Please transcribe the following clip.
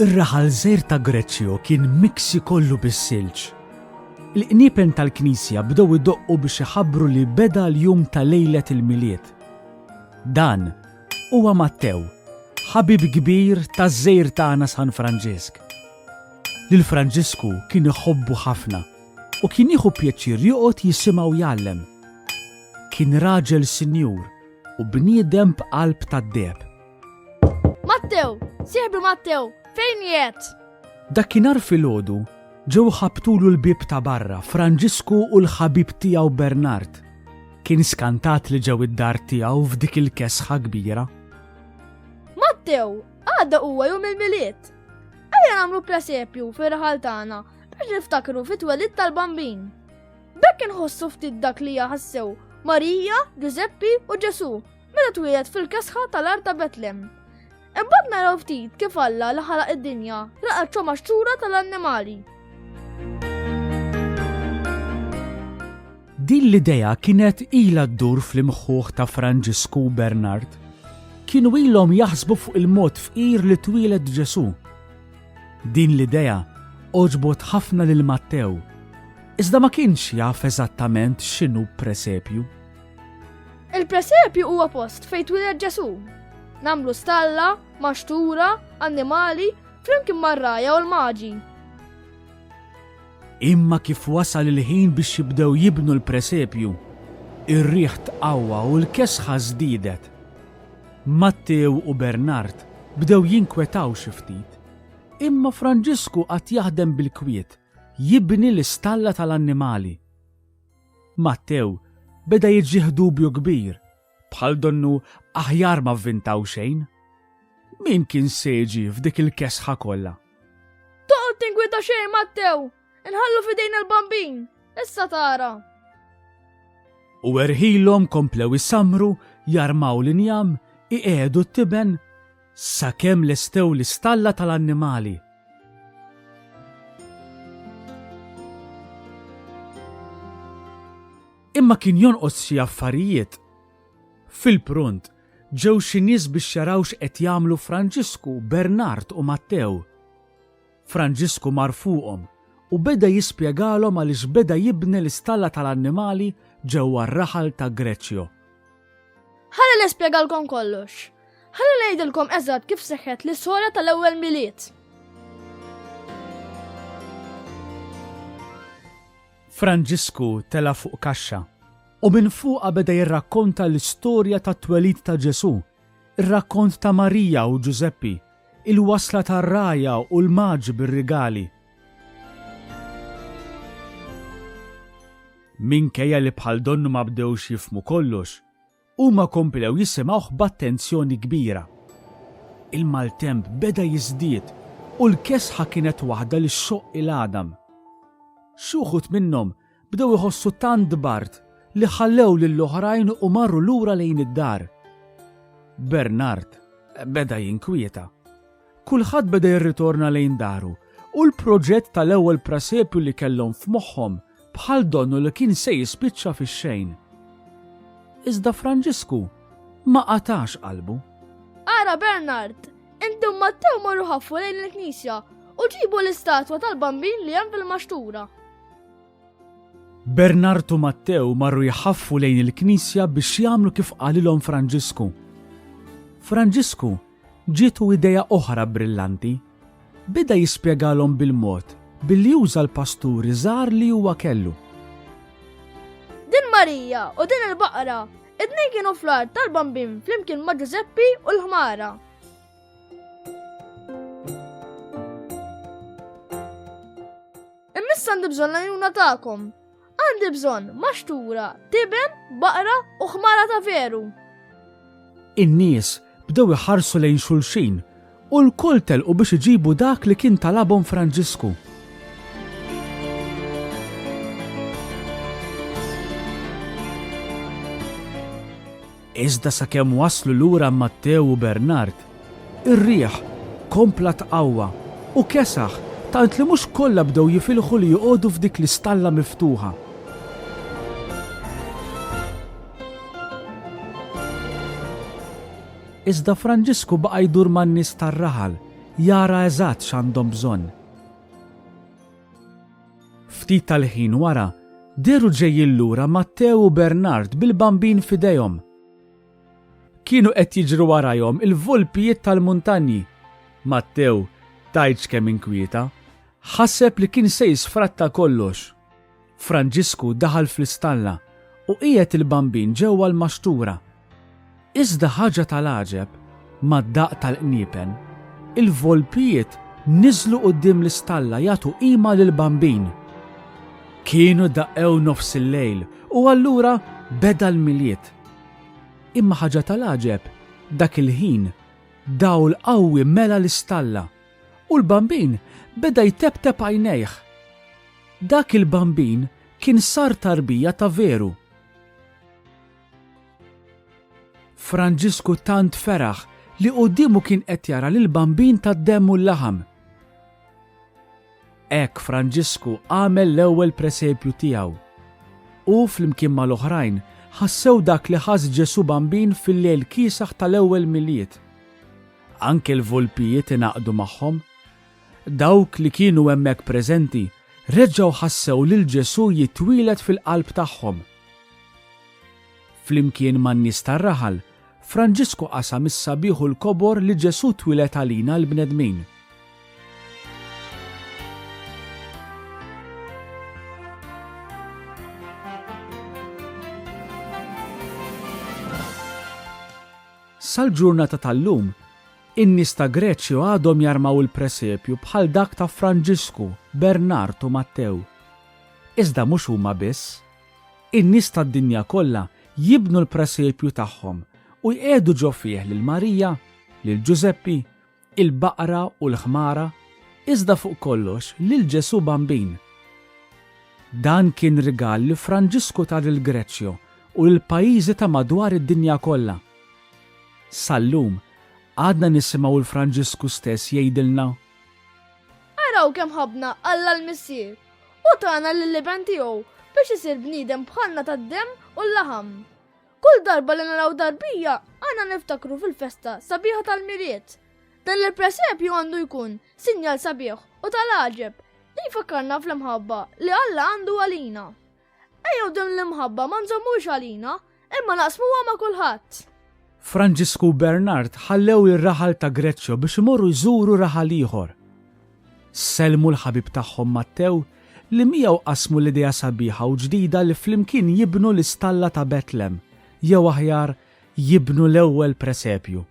Ir-raħal żgħir ta' Greċjo kien miksi kollu bis-silġ. Il-qniepen tal-Knisja bdew idoqqu biex iħabbru li beda l-jum ta' lejlet il-miliet. Dan huwa Mattew, ħabib kbir taż-żgħir tagħna San Franġisk. Lil Franġisku kien iħobbu ħafna u kien jieħu pjaċir joqgħod jisimgħu jgħallem. Kien raġel sinjur u bniedem b'qalb tad-deheb. Mattew! Sieħbi Mattew! Fejn jiet? Dakinhar filgħodu ġew ħabtulu l-bib ta' barra Franġisku u l-ħabib tiegħu Bernard. Kien skantat li ġew id-dar tiegħu f'dik il-kesħa kbira. Mattew! Għadda huwa jum il-miliet! Ejja nagħmlu presepju fir-raħal tagħna biex niftakru fit-twelid tal-bambin. Bekk inħossu ftit dak li jaħassew Marija, Giuseppi u Ġesu meta twieled fil-kesħa tal-art ta' Betlem. Imbagħad naraw ftit kif Alla li ħalaq id-dinja raqgħet ċo maxtura tal-annimali. Din l-idea kienet ilha ddur fl-imħuħ ta' Franġisku u Bernard. Kienu ilhom jaħsbu fuq il-mod fqir li twieled Ġesu. Din l-idea oġbot ħafna lil Mattew, iżda ma kienx jaf eżattament x'inhu presepju. Il-presepju huwa post fejn twieled Ġesu. Namlu stalla, maxtura, annimali, flimkien mar-rajja u l-maġi. Imma kif wasal il-ħin biex jibdew jibnu l-presepju, ir-riħ tqawwa u l-kesħa żdiedet. Mattew u Bernard bdew jinkwetaw xi ftit, imma Franġisku qatt jaħdem bil-kwiet jibni l-istalla tal-annimali. Mattew beda jiġġieħ dubju kbir, bħal donnu aħjar ma vvintaw xejn. Min kien seġi f'dik il-kesħa kollha? Toqgħod tinkwita xejn Mattew! Inħallu f'idejn il-bambin! Issa tara! U erħilhom komplew isamru, jarmaw l-injam, iqiegħdu t-tiben sakemm lestew l-istalla tal-annimali. Imma kien jonqos xi affarijiet. Fil-prunt ġew xi nies biex jaraw x'qed jagħmlu Franġisku, Bernard u Mattew. Franġisku mar fuqhom u beda jispjegalhom għaliex beda jibni l-istalla tal-annimali ġewwa r-raħal ta' Greċjo. Ħalli nispjegalkom kollox. Ħalli ngħidilkom eżatt kif seħħet l-istorja tal-ewwel miliet. Franġisku tela fuq kaxxa u minn fuqha beda jirrakkonta l-istorja tat-twelid ta' Ġesu, ir-rakkont ta' Marija u Giuseppi, il-wasla tar-rajja u l-maġ bir-rigali. Minkejja li bħal donnu ma bdewx jifhmu kollox, huma komplew jisimgħuh b'attenzjoni kbira. Il-maltemp beda jiżdied u l-kesħa kienet waħda li xoq il-għadam. Xi wħud minnhom bdew iħossu tant bart li ħallew lill-oħrajn u marru lura lejn id-dar. Bernard beda jinkwieta. Kulħadd beda jirritorna lejn daru u l-proġett tal-ewwel presepju li kellhom f'moħħhom bħal donnu li kien se jispiċċa fix-xejn. Iżda Franġisku ma qatax qalbu. Ara Bernard, inti u Mattew marru ħaffu lejn il-Knisja u ġibu l-istatwa tal-bambin li hemm fil-maxtura. Bernard u Mattew marru jħaffu lejn il-Knisja biex jagħmlu kif qalilhom Franġisku. Franġisku ġietu idea oħra brillanti. Beda jispjegalhom bil-mod billi juża l-pasturi żgħar li huwa kellu. Din Marija u din il-baqra, id-tnejn kienu fl-art tal-bambin flimkien ma' Giuseppi u l-ħmara. Immissa għandi bżonn l-għajnuna tagħkom. Għandi bżonn maxtura, tiben, baqra u ħmara ta' veru. In-nies bdew iħarsu lejn xulxin u l-kull telqu biex iġibu dak li kien talabhom Franġisku. Iżda sakemm waslu lura Mattew u Bernard, ir-riħ kompla tqawwa u kesaħ tant li mhux kollha bdew jifilħu li joqogħdu f'dik l-istalla miftuħa. Iżda Franġisku baqa' jdur man-nies tar-raħal jara eżatt x'għandhom bżonn. Ftit tal-ħin wara, deru ġejjin lura Matteo u Bernard bil-bambin f'idejhom. Kienu qed jiġru warajhom il-volpijiet tal-muntanji. Matteo tajt kemm inkwieta, ħasseb li kien se jisfratta kollox. Franġisku daħal fl-istalla u qiegħed il-bambin ġewwa l-maxtura. Iżda ħaġa tal-għaġeb mad-daq tal-qniepen, il-volpijiet niżlu quddiem l-istalla jagħtu qima lill-bambin. Kienu daqqew nofs il-lejl u allura beda l-miliet. Imma ħaġa tal-għaġeb dak il-ħin dawl qawwi mela l-istalla u l-bambin beda jtebteb għajnejh. Dak il-bambin kien sar tarbija ta' veru. Franġisku tant feraħ li qudiemu kien qed jara lil bambin tad-demm u l-laħam. Hekk Franġisku għamel l-ewwel presepju tiegħu. U flimkien mal-oħrajn ħassew dak li ħass Ġesu bambin fil-lejl kiesaħ tal-ewwel miliet. Anke l-volpijiet inaqdu magħhom. Dawk li kienu hemmhekk preżenti reġgħu ħassew lil Ġesu jitwieled fil-qalb tagħhom. Flimkien man-nies tar-raħal, Franġisku qasam is-sabiħ u l-kobor li Ġesu twieled għalina l-bnedmin. Sal-ġurnata tal-lum, in-nies ta' Greċju għadhom jarmaw il-presepju bħal dak ta' Franġisku, Bernard u Matteo. Iżda mhux huma biss. In-nies tad-dinja kollha jibnu l-presepju tagħhom u jqiegħdu ġo fih lil Marija, lil Giuseppi, il-baqra u l-ħmara, iżda fuq kollox lil Ġesu bambin. Dan kien rigal li Franġisku ta' lill-Greċju u l-pajjiżi ta' madwar id-dinja kollha. Sal-lum, għadna nisimgħu l-Franġisku stess jgħidilna: Araw kemm ħabna Alla l-Missier u tagħna lill-liben tiegħu biex isir bniedem bħalna tad-demm u l-laħam. Kull darba li naraw darbija għandna niftakru fil-festa sabiħa tal-miliet. Dan il-presepju għandu jkun sinjal sabiħ u tal-għaġeb li jfakkarna fl-imħabba li Alla għandu għalina. Ejjew din l-imħabba ma nżommux għalina, imma naqsmuha ma' kulħadd. Franġisku u Bernard ħallew ir-raħal ta' Greċju biex imorru jżuru raħal ieħor. Selmu l-ħabib tagħhom Matteo li miegħu qasmu l-idea sabiħa u ġdida li flimkien jibnu l-istalla ta' Betlem, jew aħjar jibnu l-ewwel presepju.